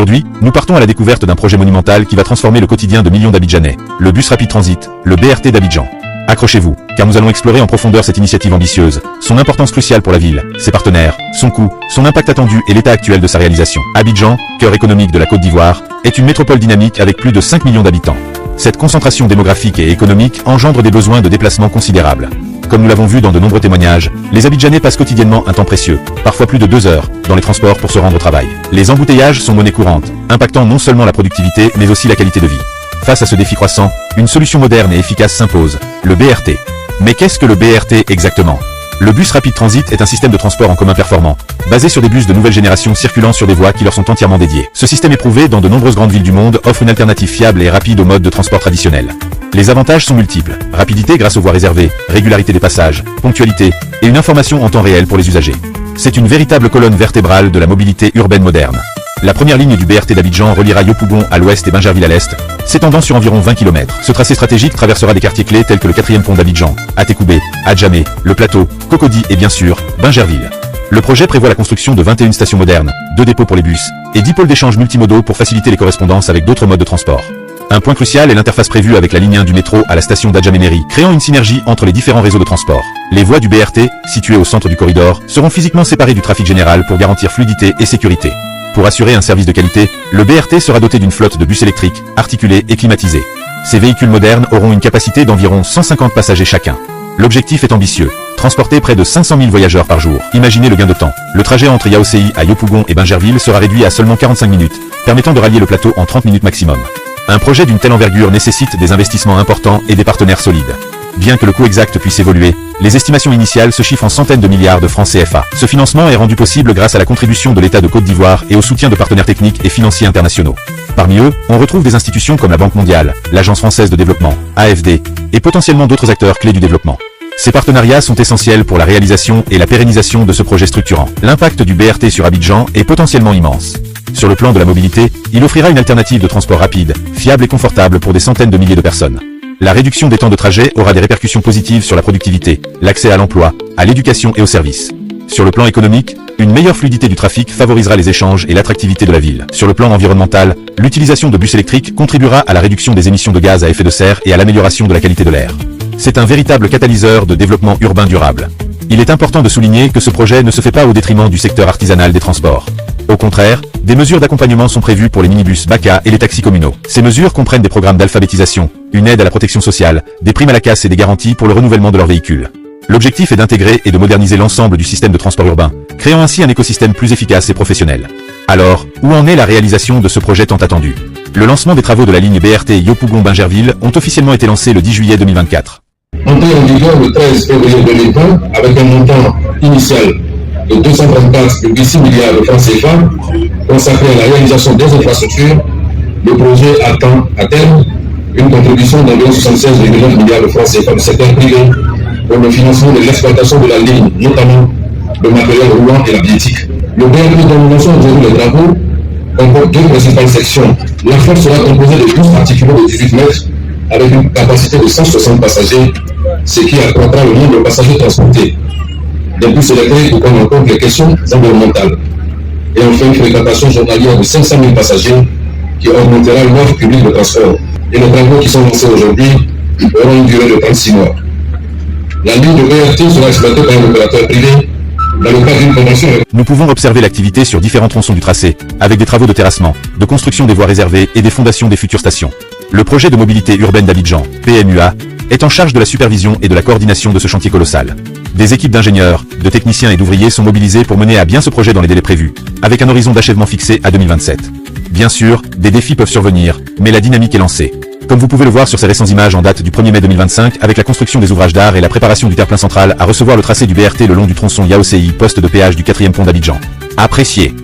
Aujourd'hui, nous partons à la découverte d'un projet monumental qui va transformer le quotidien de millions d'Abidjanais, le bus rapide transit, le BRT d'Abidjan. Accrochez-vous, car nous allons explorer en profondeur cette initiative ambitieuse, son importance cruciale pour la ville, ses partenaires, son coût, son impact attendu et l'état actuel de sa réalisation. Abidjan, cœur économique de la Côte d'Ivoire, est une métropole dynamique avec plus de 5 millions d'habitants. Cette concentration démographique et économique engendre des besoins de déplacement considérables. Comme nous l'avons vu dans de nombreux témoignages, les Abidjanais passent quotidiennement un temps précieux, parfois plus de 2 heures, dans les transports pour se rendre au travail. Les embouteillages sont monnaie courante, impactant non seulement la productivité mais aussi la qualité de vie. Face à ce défi croissant, une solution moderne et efficace s'impose, le BRT. Mais qu'est-ce que le BRT exactement? Le bus rapide transit est un système de transport en commun performant, basé sur des bus de nouvelle génération circulant sur des voies qui leur sont entièrement dédiées. Ce système éprouvé dans de nombreuses grandes villes du monde offre une alternative fiable et rapide au mode de transport traditionnel. Les avantages sont multiples, rapidité grâce aux voies réservées, régularité des passages, ponctualité, et une information en temps réel pour les usagers. C'est une véritable colonne vertébrale de la mobilité urbaine moderne. La première ligne du BRT d'Abidjan reliera Yopougon à l'ouest et Bingerville à l'est, s'étendant sur environ 20 km. Ce tracé stratégique traversera des quartiers clés tels que le 4e pont d'Abidjan, Atekoubé, Adjamé, Le Plateau, Cocody et bien sûr, Bingerville. Le projet prévoit la construction de 21 stations modernes, 2 dépôts pour les bus, et 10 pôles d'échange multimodaux pour faciliter les correspondances avec d'autres modes de transport. Un point crucial est l'interface prévue avec la ligne 1 du métro à la station d'Adjamé-Mairie, créant une synergie entre les différents réseaux de transport. Les voies du BRT, situées au centre du corridor, seront physiquement séparées du trafic général pour garantir fluidité et sécurité. Pour assurer un service de qualité, le BRT sera doté d'une flotte de bus électriques, articulés et climatisés. Ces véhicules modernes auront une capacité d'environ 150 passagers chacun. L'objectif est ambitieux, transporter près de 500 000 voyageurs par jour. Imaginez le gain de temps. Le trajet entre Yaoséi à Yopougon et Bingerville sera réduit à seulement 45 minutes, permettant de rallier le plateau en 30 minutes maximum. Un projet d'une telle envergure nécessite des investissements importants et des partenaires solides. Bien que le coût exact puisse évoluer, les estimations initiales se chiffrent en centaines de milliards de francs CFA. Ce financement est rendu possible grâce à la contribution de l'État de Côte d'Ivoire et au soutien de partenaires techniques et financiers internationaux. Parmi eux, on retrouve des institutions comme la Banque mondiale, l'Agence française de développement, AFD, et potentiellement d'autres acteurs clés du développement. Ces partenariats sont essentiels pour la réalisation et la pérennisation de ce projet structurant. L'impact du BRT sur Abidjan est potentiellement immense. Sur le plan de la mobilité, il offrira une alternative de transport rapide, fiable et confortable pour des centaines de milliers de personnes. La réduction des temps de trajet aura des répercussions positives sur la productivité, l'accès à l'emploi, à l'éducation et aux services. Sur le plan économique, une meilleure fluidité du trafic favorisera les échanges et l'attractivité de la ville. Sur le plan environnemental, l'utilisation de bus électriques contribuera à la réduction des émissions de gaz à effet de serre et à l'amélioration de la qualité de l'air. C'est un véritable catalyseur de développement urbain durable. Il est important de souligner que ce projet ne se fait pas au détriment du secteur artisanal des transports. Au contraire, des mesures d'accompagnement sont prévues pour les minibus BACA et les taxis communaux. Ces mesures comprennent des programmes d'alphabétisation, une aide à la protection sociale, des primes à la casse et des garanties pour le renouvellement de leurs véhicules. L'objectif est d'intégrer et de moderniser l'ensemble du système de transport urbain, créant ainsi un écosystème plus efficace et professionnel. Alors, où en est la réalisation de ce projet tant attendu? Le lancement des travaux de la ligne BRT Yopougon-Bingerville ont officiellement été lancés le 10 juillet 2024. Entré en vigueur le 13 février 2020 avec un montant initial de 234,6 milliards de francs CFA consacré à la réalisation des infrastructures, le projet attend à terme une contribution d'environ 76,9 milliards de francs CFA du secteur privé pour le financement de l'exploitation de la ligne, notamment le matériel roulant et la viétique. Le BRT dont nous lançons aujourd'hui les travaux comporte 2 principales sections. La flotte sera composée de 12 articulés de 18 mètres avec une capacité de 160 passagers, ce qui accroîtra le nombre de passagers transportés. Des bus électriques pour prendre en compte les questions environnementales. Et enfin une fréquentation journalière de 500 000 passagers qui augmentera l'offre publique de transport. Et les travaux qui sont lancés aujourd'hui auront une durée de 36 mois. La ligne de BRT sera exploitée par un opérateur privé dans le cadre d'une convention. Nous pouvons observer l'activité sur différents tronçons du tracé, avec des travaux de terrassement, de construction des voies réservées et des fondations des futures stations. Le projet de mobilité urbaine d'Abidjan, PMUA, est en charge de la supervision et de la coordination de ce chantier colossal. Des équipes d'ingénieurs, de techniciens et d'ouvriers sont mobilisés pour mener à bien ce projet dans les délais prévus, avec un horizon d'achèvement fixé à 2027. Bien sûr, des défis peuvent survenir, mais la dynamique est lancée. Comme vous pouvez le voir sur ces récentes images en date du 1er mai 2025, avec la construction des ouvrages d'art et la préparation du terre-plein central à recevoir le tracé du BRT le long du tronçon Yaoséi, poste de péage du 4e pont d'Abidjan. Appréciez.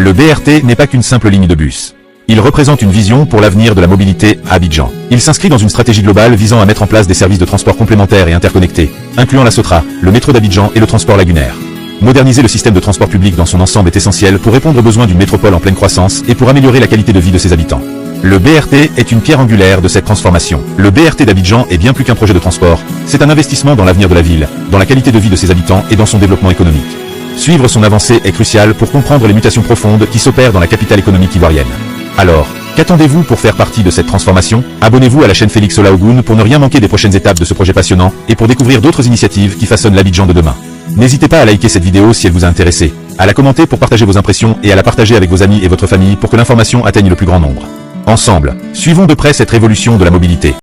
Le BRT n'est pas qu'une simple ligne de bus. Il représente une vision pour l'avenir de la mobilité à Abidjan. Il s'inscrit dans une stratégie globale visant à mettre en place des services de transport complémentaires et interconnectés, incluant la Sotra, le métro d'Abidjan et le transport lagunaire. Moderniser le système de transport public dans son ensemble est essentiel pour répondre aux besoins d'une métropole en pleine croissance et pour améliorer la qualité de vie de ses habitants. Le BRT est une pierre angulaire de cette transformation. Le BRT d'Abidjan est bien plus qu'un projet de transport, c'est un investissement dans l'avenir de la ville, dans la qualité de vie de ses habitants et dans son développement économique. Suivre son avancée est crucial pour comprendre les mutations profondes qui s'opèrent dans la capitale économique ivoirienne. Alors, qu'attendez-vous pour faire partie de cette transformation? Abonnez-vous à la chaîne Félix Olaogun pour ne rien manquer des prochaines étapes de ce projet passionnant et pour découvrir d'autres initiatives qui façonnent l'Abidjan de demain. N'hésitez pas à liker cette vidéo si elle vous a intéressé, à la commenter pour partager vos impressions et à la partager avec vos amis et votre famille pour que l'information atteigne le plus grand nombre. Ensemble, suivons de près cette révolution de la mobilité.